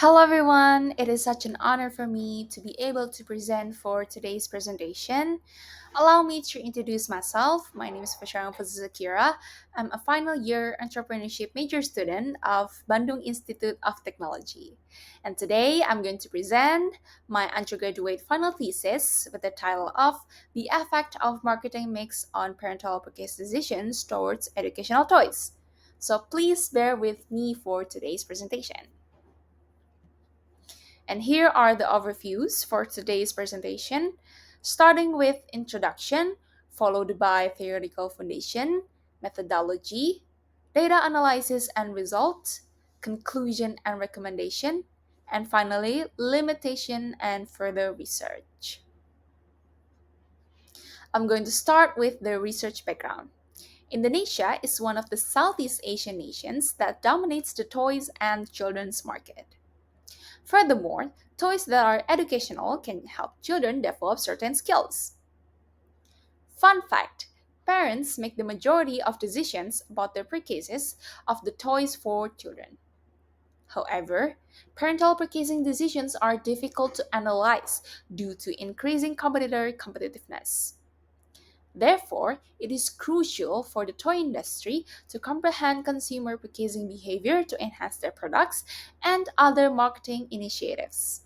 Hello everyone, it is such an honor for me to be able to present for today's presentation. Allow me to introduce myself. My name is Vasharin Zaqira. I'm a final year entrepreneurship major student of Bandung Institute of Technology. And today I'm going to present my undergraduate final thesis with the title of The Effect of Marketing Mix on Parental Purchase Decisions Towards Educational Toys. So please bear with me for today's presentation. And here are the overviews for today's presentation, starting with introduction, followed by theoretical foundation, methodology, data analysis and results, conclusion and recommendation, and finally, limitation and further research. I'm going to start with the research background. Indonesia is one of the Southeast Asian nations that dominates the toys and children's market. Furthermore, toys that are educational can help children develop certain skills. Fun fact, parents make the majority of decisions about the purchases of the toys for children. However, parental purchasing decisions are difficult to analyze due to increasing competitor competitiveness. Therefore, it is crucial for the toy industry to comprehend consumer purchasing behavior to enhance their products and other marketing initiatives.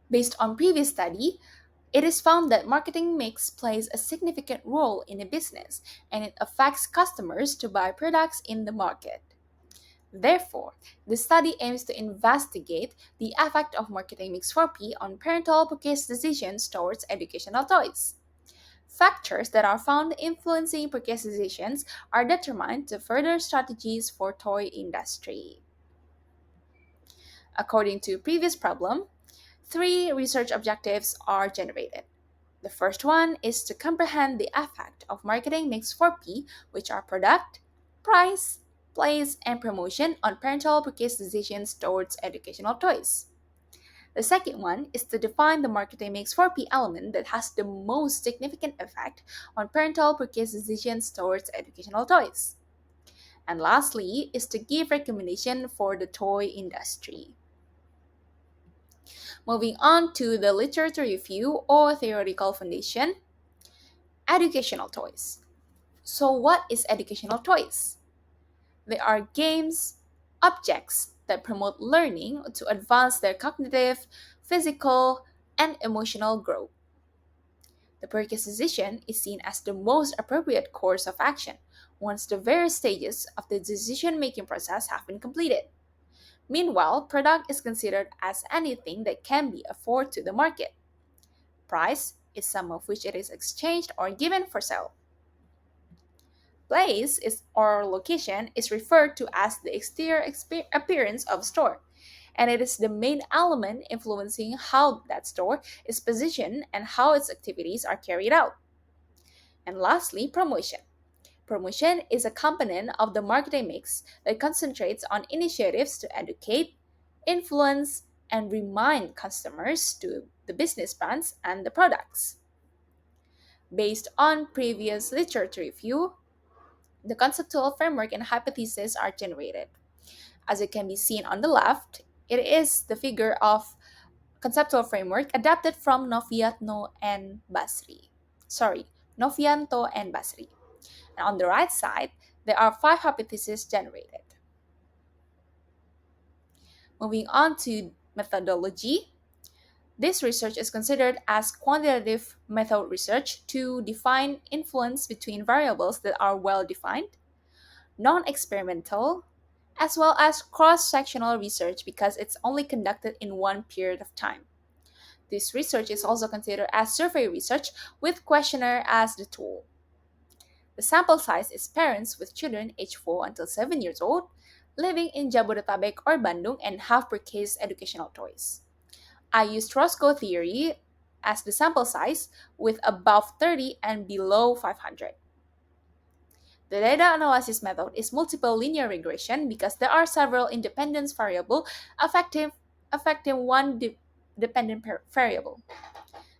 Based on previous study, it is found that marketing mix plays a significant role in a business and it affects customers to buy products in the market. Therefore, the study aims to investigate the effect of marketing mix 4P on parental purchase decisions towards educational toys. Factors that are found influencing purchase decisions are determined to further strategies for toy industry. According to previous problem, three research objectives are generated. The first one is to comprehend the effect of marketing mix 4P, which are product, price, place, and promotion on parental purchase decisions towards educational toys. The second one is to define the marketing mix 4P element that has the most significant effect on parental purchase decisions towards educational toys. And lastly is to give recommendation for the toy industry. Moving on to the literature review or theoretical foundation, educational toys. So what is educational toys? They are games, objects that promote learning to advance their cognitive, physical, and emotional growth. The purchase decision is seen as the most appropriate course of action once the various stages of the decision-making process have been completed. Meanwhile, product is considered as anything that can be offered to the market. Price is sum of which it is exchanged or given for sale. Place is or location is referred to as the exterior appearance of a store, and it is the main element influencing how that store is positioned and how its activities are carried out. And lastly, promotion. Promotion is a component of the marketing mix that concentrates on initiatives to educate, influence, and remind customers to the business brands and the products. Based on previous literature review, the conceptual framework and hypothesis are generated. As it can be seen on the left, it is the figure of conceptual framework adapted from Novianto and Basri. And on the right side, there are five hypotheses generated. Moving on to methodology, this research is considered as quantitative method research to define influence between variables that are well defined, non-experimental, as well as cross-sectional research because it's only conducted in one period of time. This research is also considered as survey research with questionnaire as the tool. The sample size is parents with children aged 4 until 7 years old, living in Jabodetabek or Bandung and have purchased educational toys. I used Roscoe theory as the sample size with above 30 and below 500. The data analysis method is multiple linear regression because there are several independent variables affecting one dependent variable.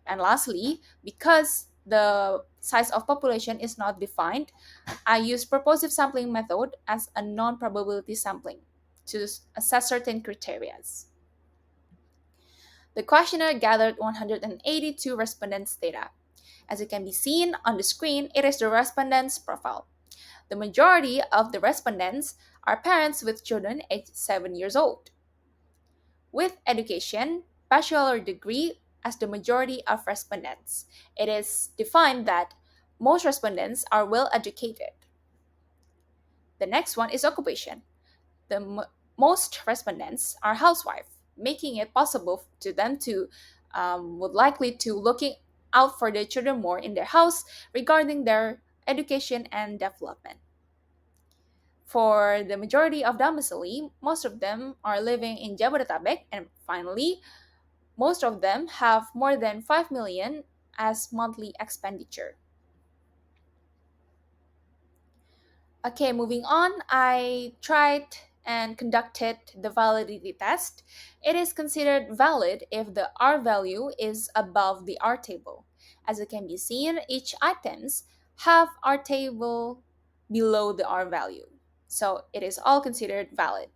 And lastly, because the size of population is not defined, I use purposive sampling method as a non-probability sampling to assess certain criteria. The questionnaire gathered 182 respondents' data. As it can be seen on the screen, it is the respondents' profile. The majority of the respondents are parents with children aged 7 years old. With education, bachelor degree as the majority of respondents. It is defined that most respondents are well educated. The next one is occupation. Most respondents are housewife, making it possible to them to would likely to looking out for their children more in their house regarding their education and development. For the majority of domicile, most of them are living in Jabodetabek, and finally, most of them have more than 5 million as monthly expenditure. Okay, moving on, I tried and conducted the validity test. It is considered valid if the R value is above the R table. As it can be seen, each items have R table below the R value. So it is all considered valid.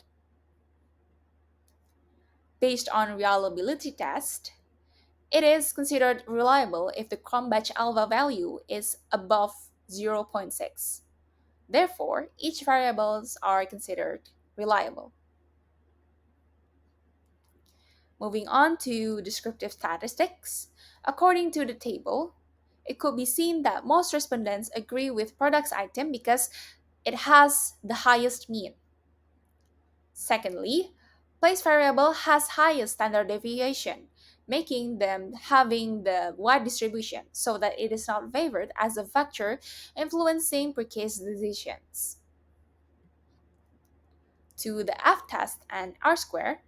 Based on reliability test, it is considered reliable if the Cronbach alpha value is above zero point 0.6. Therefore, each variables are considered reliable. Moving on to descriptive statistics. According to the table, it could be seen that most respondents agree with products item because it has the highest mean. Secondly, place variable has highest standard deviation, making them having the wide distribution so that it is not favored as a factor influencing per case decisions. To the F-test and R-square,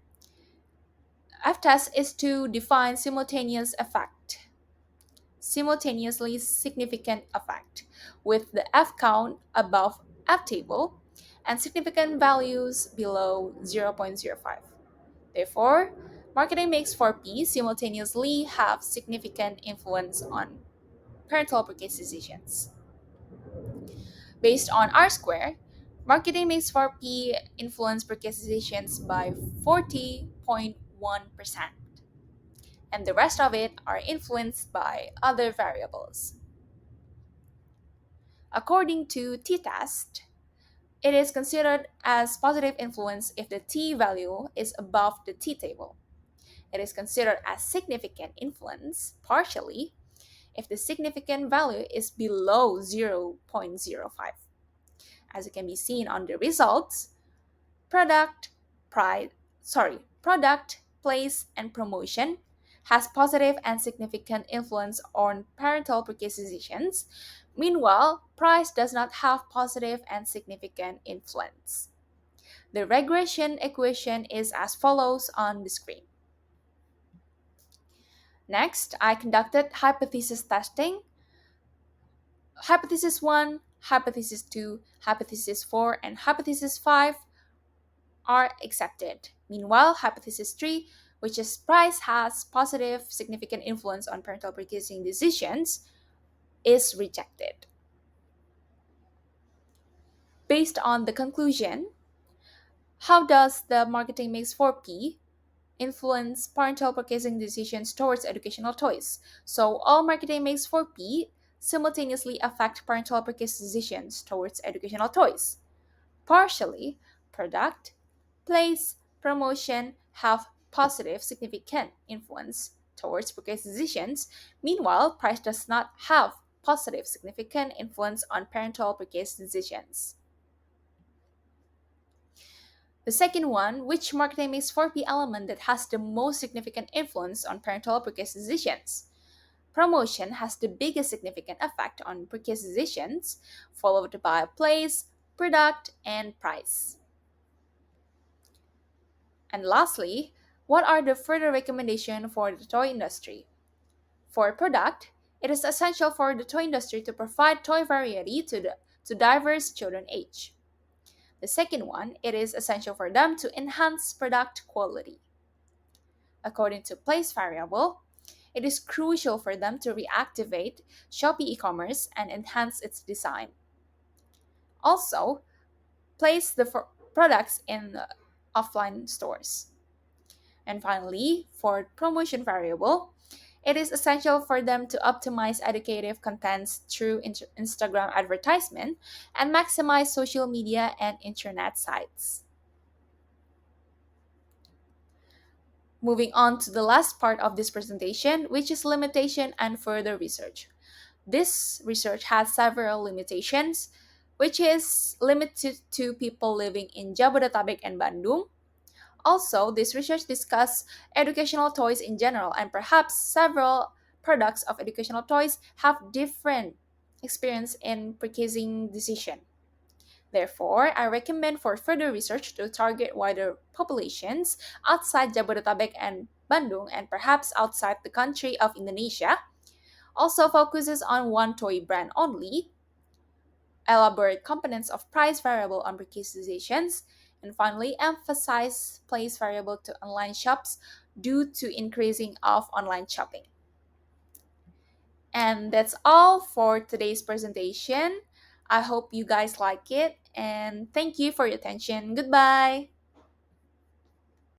F-test is to define simultaneously significant effect, with the F count above F table and significant values below 0.05. Therefore, marketing mix for P simultaneously have significant influence on parental purchase decisions. Based on R square, marketing mix for P influence purchase decisions by 40.1%, and the rest of it are influenced by other variables. According to t-test, it is considered as positive influence if the t value is above the t table. It is considered as significant influence partially if the significant value is below 0.05. As it can be seen on the results, product, product, place, and promotion has positive and significant influence on parental purchase decisions. Meanwhile, price does not have positive and significant influence. The regression equation is as follows on the screen. Next, I conducted hypothesis testing. Hypothesis 1, Hypothesis 2, Hypothesis 4, and Hypothesis 5 are accepted. Meanwhile, Hypothesis 3, which is price has positive significant influence on parental purchasing decisions, is rejected. Based on the conclusion, how does the marketing mix 4P influence parental purchasing decisions towards educational choice? So all marketing mix 4P simultaneously affect parental purchase decisions towards educational choice. Partially, product, place, promotion have positive significant influence towards purchase decisions. Meanwhile, price does not have positive significant influence on parental purchase decisions. The second one, which marketing mix 4P element that has the most significant influence on parental purchase decisions? Promotion has the biggest significant effect on purchase decisions, followed by place, product, and price. And lastly, what are the further recommendations for the toy industry? For product, it is essential for the toy industry to provide toy variety to diverse children age. The second one, it is essential for them to enhance product quality. According to place variable, it is crucial for them to reactivate Shopee e-commerce and enhance its design. Also, place the products in offline stores. And finally, for promotion variable, it is essential for them to optimize educative contents through Instagram advertisement and maximize social media and internet sites. Moving on to the last part of this presentation, which is limitation and further research. This research has several limitations, which is limited to people living in Jabodetabek and Bandung. Also, this research discusses educational toys in general, and perhaps several products of educational toys have different experience in purchasing decision. Therefore, I recommend for further research to target wider populations outside Jabodetabek and Bandung and perhaps outside the country of Indonesia. Also focuses on one toy brand only, elaborate components of price variable on purchase decisions, and finally emphasize place variable to online shops due to increasing of online shopping. And that's all for today's presentation. I hope you guys like it and thank you for your attention. Goodbye.